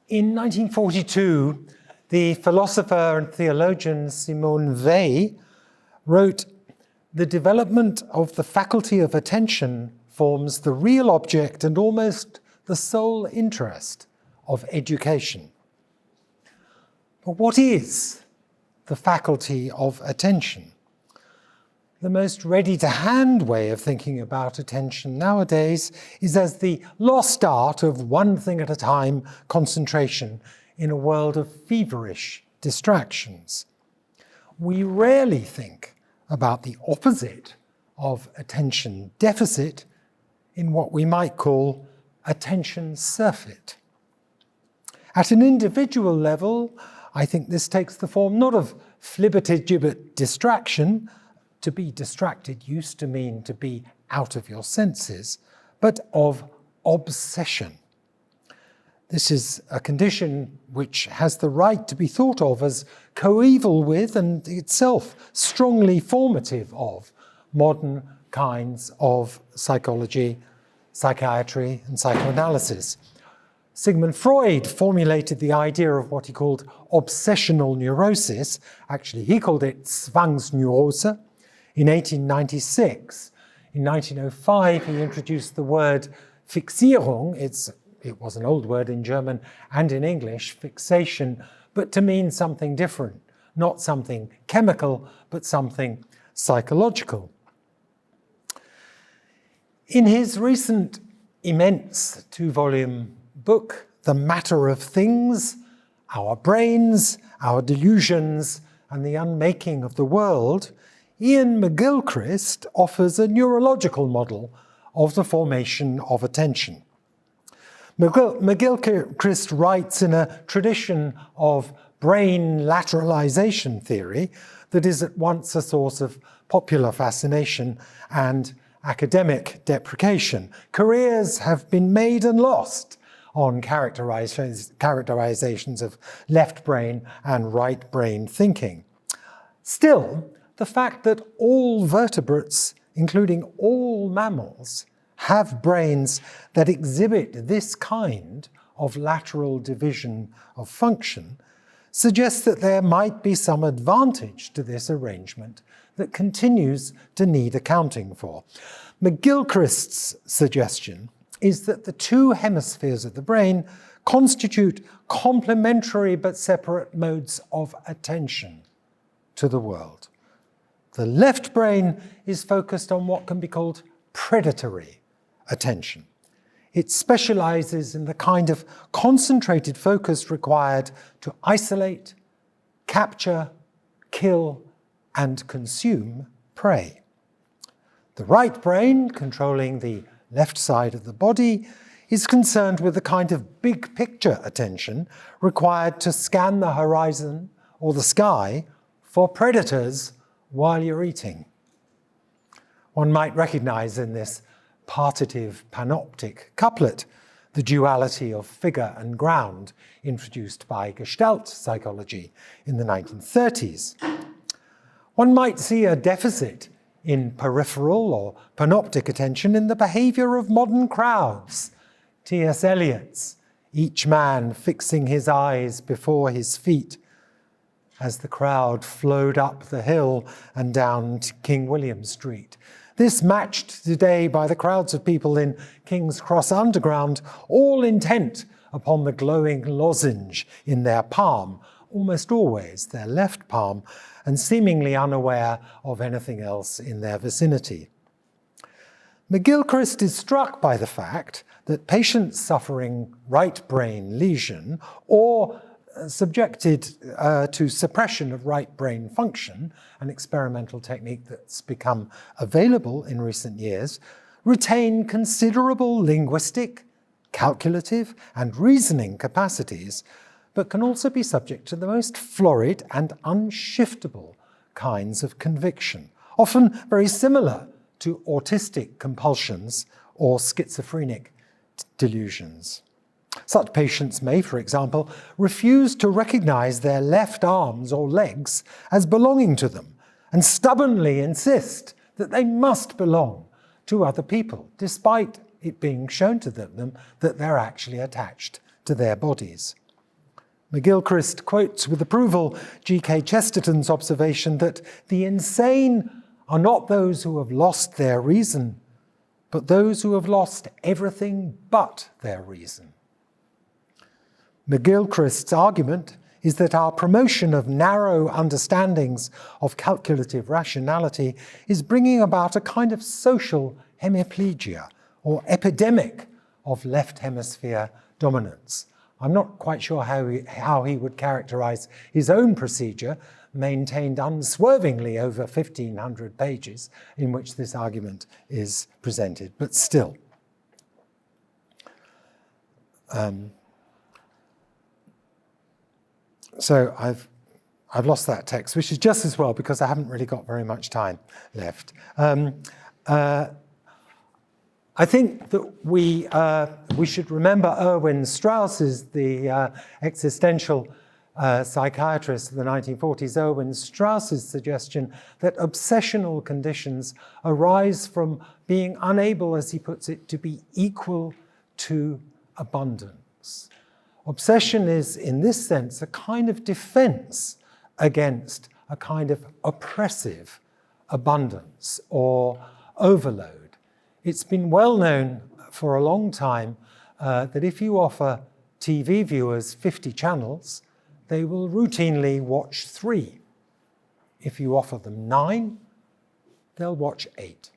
In 1942, the philosopher and theologian Simone Weil wrote, "The development of the faculty of attention forms the real object and almost the sole interest of education." But what is the faculty of attention? The most ready-to-hand way of thinking about attention nowadays is as the lost art of one thing at a time concentration in a world of feverish distractions. We rarely think about the opposite of attention deficit in what we might call attention surfeit. At an individual level, I think this takes the form not of flibbertigibbet distraction. To be distracted used to mean to be out of your senses, but of obsession. This is a condition which has the right to be thought of as coeval with and itself strongly formative of modern kinds of psychology, psychiatry, and psychoanalysis. Sigmund Freud formulated the idea of what he called obsessional neurosis. Actually, he called it Zwangsneurose. In 1896, in 1905, he introduced the word Fixierung. It was an old word in German and in English, fixation, but to mean something different, not something chemical, but something psychological. In his recent immense 2-volume book, The Matter of Things, Our Brains, Our Delusions, and the Unmaking of the World, Iain McGilchrist offers a neurological model of the formation of attention. McGilchrist writes in a tradition of brain lateralization theory that is at once a source of popular fascination and academic deprecation. Careers have been made and lost on characterizations of left brain and right brain thinking. Still, the fact that all vertebrates, including all mammals, have brains that exhibit this kind of lateral division of function suggests that there might be some advantage to this arrangement that continues to need accounting for. McGilchrist's suggestion is that the two hemispheres of the brain constitute complementary but separate modes of attention to the world. The left brain is focused on what can be called predatory attention. It specializes in the kind of concentrated focus required to isolate, capture, kill, and consume prey. The right brain, controlling the left side of the body, is concerned with the kind of big picture attention required to scan the horizon or the sky for predators while you're eating. One might recognize in this partitive panoptic couplet the duality of figure and ground introduced by Gestalt psychology in the 1930s. One might see a deficit in peripheral or panoptic attention in the behavior of modern crowds. T.S. Eliot's "Each man fixing his eyes before his feet" as the crowd flowed up the hill and down to King William Street. This matched today by the crowds of people in King's Cross Underground, all intent upon the glowing lozenge in their palm, almost always their left palm, and seemingly unaware of anything else in their vicinity. McGilchrist is struck by the fact that patients suffering right brain lesion or subjected to suppression of right brain function, an experimental technique that's become available in recent years, retain considerable linguistic, calculative, and reasoning capacities, but can also be subject to the most florid and unshiftable kinds of conviction, often very similar to autistic compulsions or schizophrenic delusions. Such patients may, for example, refuse to recognize their left arms or legs as belonging to them and stubbornly insist that they must belong to other people, despite it being shown to them that they're actually attached to their bodies. McGilchrist quotes with approval G.K. Chesterton's observation that the insane are not those who have lost their reason, but those who have lost everything but their reason. McGilchrist's argument is that our promotion of narrow understandings of calculative rationality is bringing about a kind of social hemiplegia, or epidemic of left hemisphere dominance. I'm not quite sure how he would characterize his own procedure, maintained unswervingly over 1,500 pages, in which this argument is presented, but still. So I've lost that text, which is just as well because I haven't really got very much time left. I think that we should remember Erwin Strauss's, the existential psychiatrist of the 1940s, Erwin Strauss's suggestion that obsessional conditions arise from being unable, as he puts it, to be equal to abundance. Obsession is, in this sense, a kind of defense against a kind of oppressive abundance or overload. It's been well known for a long time that if you offer TV viewers 50 channels, they will routinely watch 3. If you offer them 9, they'll watch 8.